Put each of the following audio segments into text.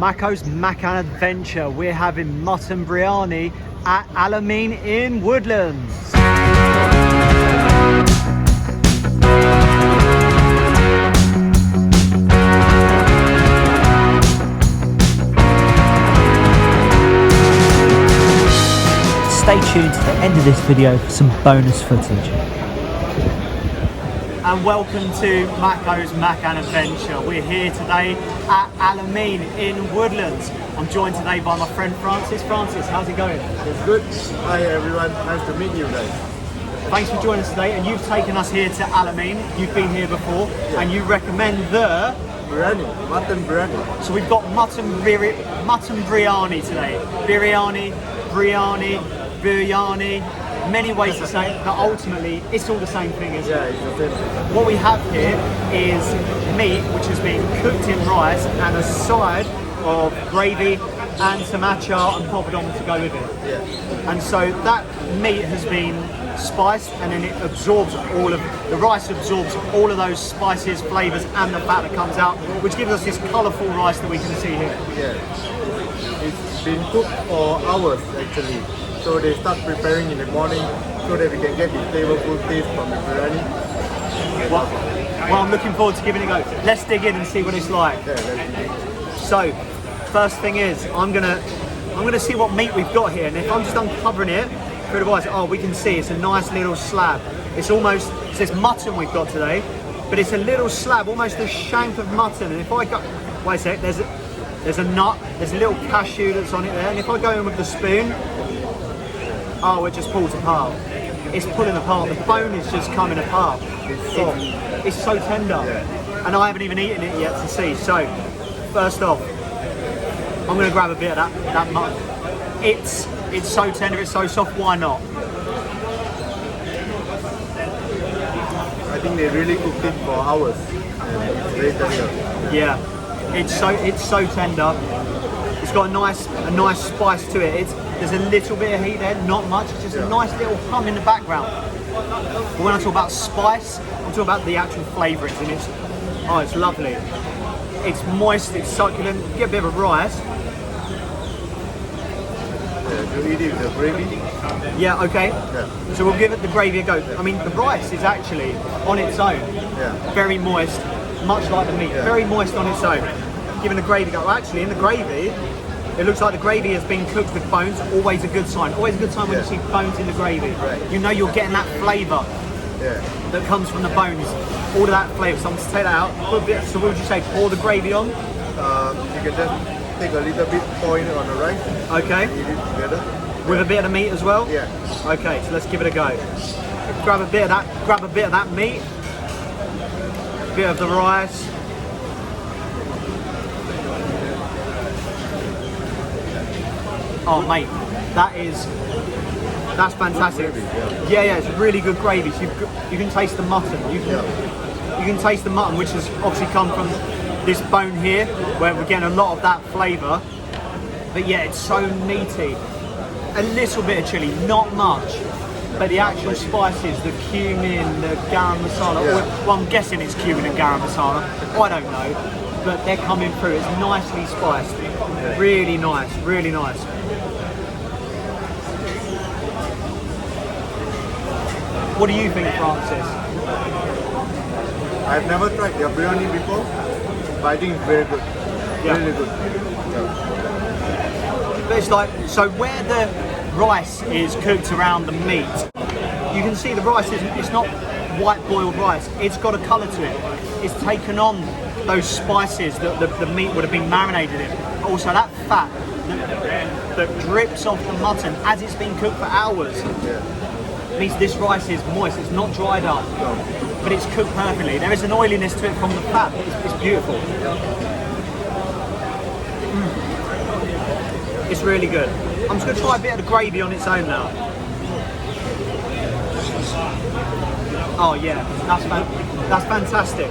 Mako's Makan Adventure. We're having mutton biryani at Al-Ameen in Woodlands. Stay tuned to the end of this video for some bonus footage. And welcome to Mako's Makan Adventure. We're here today at Al-Ameen in Woodlands. I'm joined today by my friend Francis. Francis, how's it going? It's good. Hi everyone, nice to meet you guys. Thanks for joining us today, and you've taken us here to Al-Ameen. You've been here before, and you recommend the Biryani, mutton biryani. So we've got mutton biryani today. Biryani, biryani. Many ways to say it, but ultimately it's all the same thing, isn't it? Yeah, it's the same thing. What we have here is meat which has been cooked in rice and a side of gravy and some achar and poppadom to go with it. Yeah. And so that meat has been spiced, and then it absorbs the rice absorbs all of those spices, flavours and the fat that comes out, which gives us this colourful rice that we can see here. Yeah. It's been cooked for hours actually. So they start preparing in the morning so that we can get the flavorful taste from the biryani. Well, I'm looking forward to giving it a go. Let's dig in and see what it's like. Yeah, let's So, first thing is, I'm gonna see what meat we've got here, and if I'm just uncovering it through the rice, we can see it's a nice little slab. It says mutton we've got today, but it's a little slab, almost a shank of mutton. And if I go, wait a sec, there's a nut, there's a little cashew that's on it there, and if I go in with the spoon, it just pulls apart. It's pulling apart. The bone is just coming apart. It's soft. It's so tender. Yeah. And I haven't even eaten it yet to see. So, first off, I'm going to grab a bit of that mutton. It's so tender, it's so soft, why not? I think they really cooked it for hours. And it's very tender. Yeah, it's so tender. It's got a nice spice to it. There's a little bit of heat there, not much. It's just a nice little hum in the background. But when I talk about spice, I'm talking about the actual flavourings, and it's lovely. It's moist, it's succulent. Get a bit of rice. Yeah, you eat it with the gravy. Yeah, okay. Yeah. So we'll give it the gravy a go. I mean, the rice is actually on its own. Yeah. Very moist, much like the meat. Yeah. Very moist on its own. Giving the gravy a go. Well, actually, in the gravy, it looks like the gravy has been cooked with bones. Always a good sign. Always a good sign when you see bones in the gravy. Right. You know you're getting that flavour that comes from the bones. All of that flavour. So I'm going to take that out. Put a bit, so what would you say? Pour the gravy on? You can just take a little bit, pour it on the rice. Okay. Eat it together. With a bit of the meat as well? Yeah. Okay, so let's give it a go. Grab a bit of that meat. A bit of the rice. Oh mate, that's fantastic. Yeah, it's really good gravy. So you can taste the mutton. You can taste the mutton, which has obviously come from this bone here, where we're getting a lot of that flavour. But yeah, it's so meaty. A little bit of chilli, not much, but the actual spices, the cumin, the garam masala. Well, I'm guessing it's cumin and garam masala. I don't know, but they're coming through. It's nicely spiced. Really nice, really nice. What do you think, Francis? I've never tried their biryani before, but I think it's very good. Yeah. Really good. Yeah. But it's like, so where the rice is cooked around the meat, you can see the rice it's not white boiled rice. It's got a colour to it. It's taken on those spices that the meat would have been marinated in. Also that fat that drips off the mutton as it's been cooked for hours. Means this rice is moist, it's not dried up, but it's cooked perfectly. There is an oiliness to it from the fat, but it's beautiful. It's really good. I'm just going to try a bit of the gravy on its own now. Oh yeah, that's fantastic.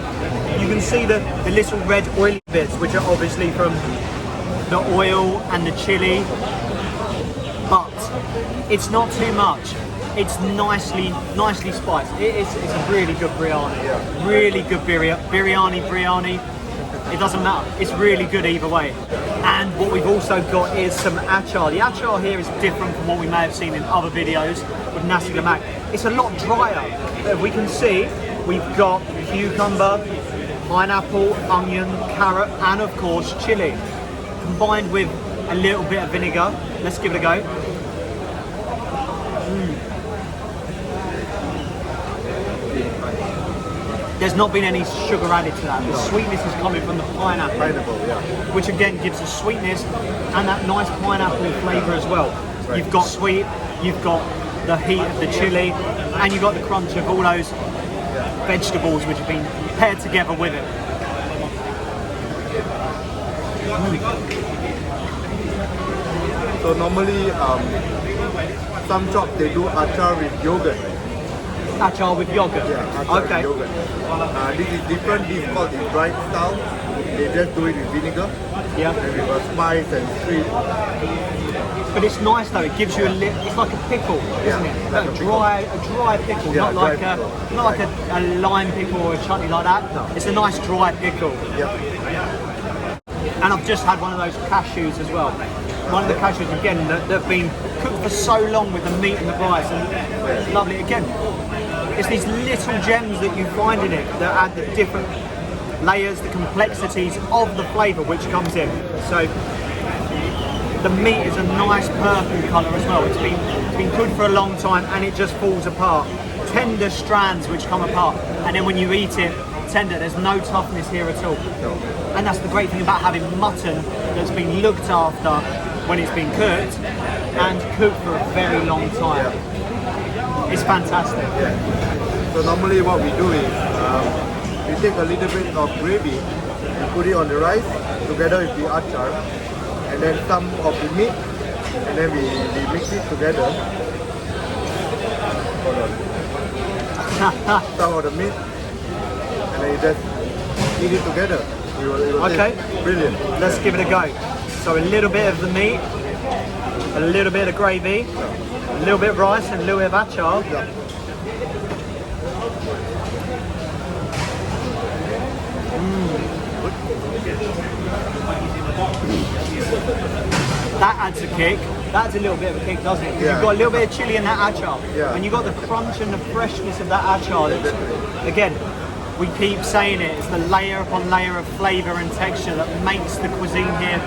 You can see the little red oily bits, which are obviously from the oil and the chilli, but it's not too much. It's nicely spiced. It's a really good biryani. Really good biryani. It doesn't matter. It's really good either way. And what we've also got is some achar. The achar here is different from what we may have seen in other videos with nasi lemak. It's a lot drier. We can see we've got cucumber, pineapple, onion, carrot, and of course chilli, combined with a little bit of vinegar. Let's give it a go. There's not been any sugar added to that. The sweetness is coming from the pineapple, which again gives a sweetness and that nice pineapple flavour as well. Right. You've got sweet, you've got the heat of the chilli, and you've got the crunch of all those vegetables which have been paired together with it. So normally, some shops they do achar with yogurt. Achar with yogurt? Yeah, achar okay. with yogurt. This is different. This is called the dried style. They just do it with vinegar. Yeah. And with a spice and sweet. But it's nice though. It gives you it's like a pickle, isn't it? Like a dry pickle, not like a lime pickle or a chutney like that. No. It's a nice dry pickle. Yep. And I've just had one of those cashews as well. One of the cashews again that have been cooked for so long with the meat and the rice, and it's lovely. Again, it's these little gems that you find in it that add the different layers, the complexities of the flavour which comes in. So the meat is a nice purple colour as well. It's been cooked for a long time and it just falls apart. Tender strands which come apart, and then when you eat it tender, there's no toughness here at all. No. And that's the great thing about having mutton that's been looked after when it's been cooked and cooked for a very long time. It's fantastic. Yeah. So normally what we do is we take a little bit of gravy and put it on the rice together with the achar, and then some of the meat, and then we mix it together. Hold on. Some of the meat, and then you just eat it together. It will Okay. taste brilliant. Let's give it a go. So a little bit of the meat, a little bit of gravy, a little bit of rice, and a little bit of achar. Yeah. That adds a kick. That adds a little bit of a kick, doesn't it? 'Cause Yeah. You've got a little bit of chilli in that achar. Yeah. And you've got the crunch and the freshness of that achar. That's, again, we keep saying it, it's the layer upon layer of flavour and texture that makes the cuisine here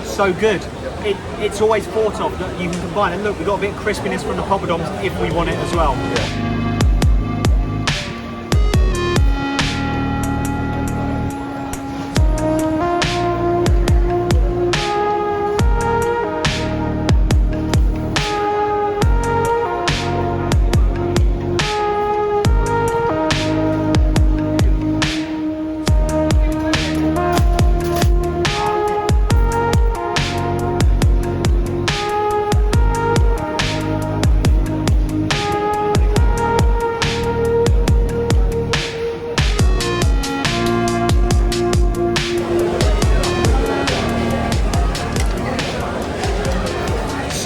so good. It's always thought of that you can combine. And look, we've got a bit of crispiness from the poppadoms if we want it as well.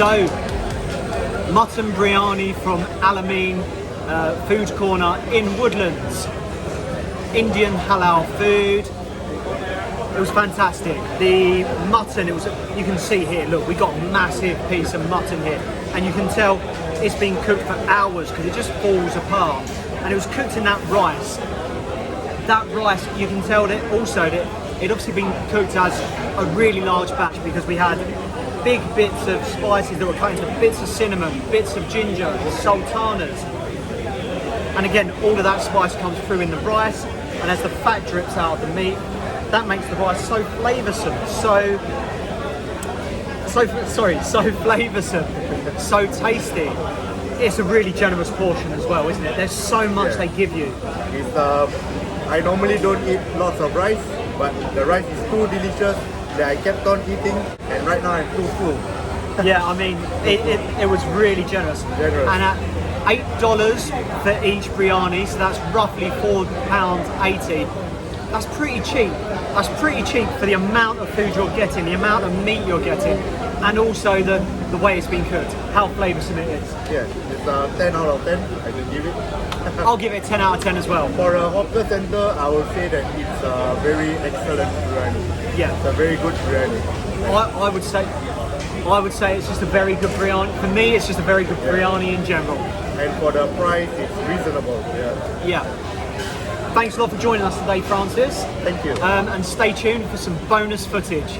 So, mutton biryani from Al-Ameen food corner in Woodlands. Indian halal food. It was fantastic. The mutton, you can see here, look, we got a massive piece of mutton here. And you can tell it's been cooked for hours because it just falls apart. And it was cooked in that rice. That rice, you can tell that also that it obviously been cooked as a really large batch because we had big bits of spices that were cut into bits of cinnamon, bits of ginger, sultanas. And again, all of that spice comes through in the rice, and as the fat drips out of the meat, that makes the rice so flavoursome, so flavoursome, so tasty. It's a really generous portion as well, isn't it? There's so much they give you. It's, I normally don't eat lots of rice, but the rice is too delicious that I kept on eating, and right now I'm too full. Yeah, I mean, it was really generous. And at $8 for each biryani, so that's roughly £4.80. That's pretty cheap. That's pretty cheap for the amount of food you're getting, the amount of meat you're getting, and also the way it's been cooked, how flavoursome it is. Yeah, it's 10 out of 10, I can give it. I'll give it a 10 out of 10 as well. For a hawker center, I would say that it's a very excellent biryani. Yeah. It's a very good biryani. I would say it's just a very good biryani. For me, it's just a very good biryani in general. And for the price, it's reasonable. Yeah. Yeah. Thanks a lot for joining us today, Francis. Thank you. And stay tuned for some bonus footage.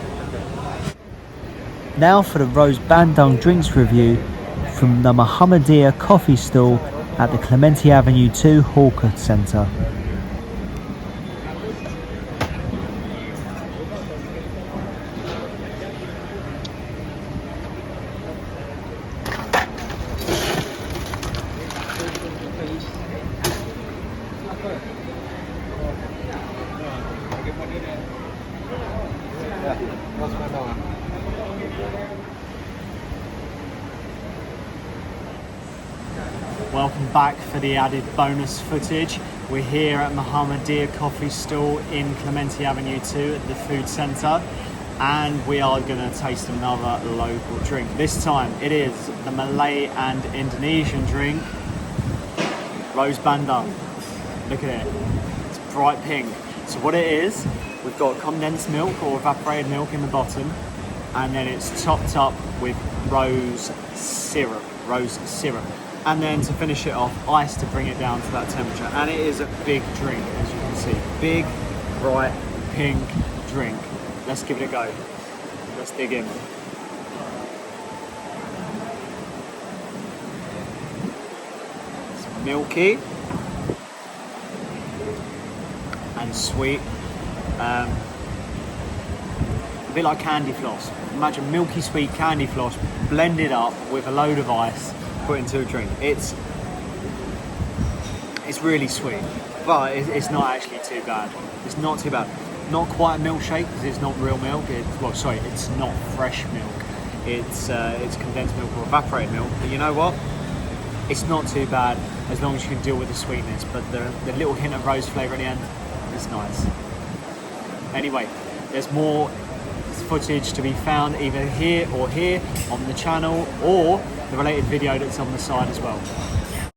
Now for the Rose Bandung drinks review from the Mohamadia Coffee Stall at the Clementi Avenue 2 Hawker Centre. Welcome back for the added bonus footage. We're here at Mohamadia Coffee Stall in Clementi Avenue 2 at the food centre, and we are going to taste another local drink. This time it is the Malay and Indonesian drink, Rose Bandung. Look at it, it's bright pink. So what it is, we've got condensed milk or evaporated milk in the bottom, and then it's topped up with rose syrup. And then to finish it off, ice to bring it down to that temperature. And it is a big drink, as you can see. Big, bright, pink drink. Let's give it a go. Let's dig in. It's milky and sweet. A bit like candy floss. Imagine milky sweet candy floss blended up with a load of ice, put into a drink. It's really sweet, but it's not actually too bad. It's not too bad. Not quite a milkshake because it's not real milk. It's not fresh milk. It's condensed milk or evaporated milk. But you know what? It's not too bad as long as you can deal with the sweetness. But the little hint of rose flavour at the end is nice. Anyway, there's more footage to be found either here or here on the channel, or the related video that's on the side as well.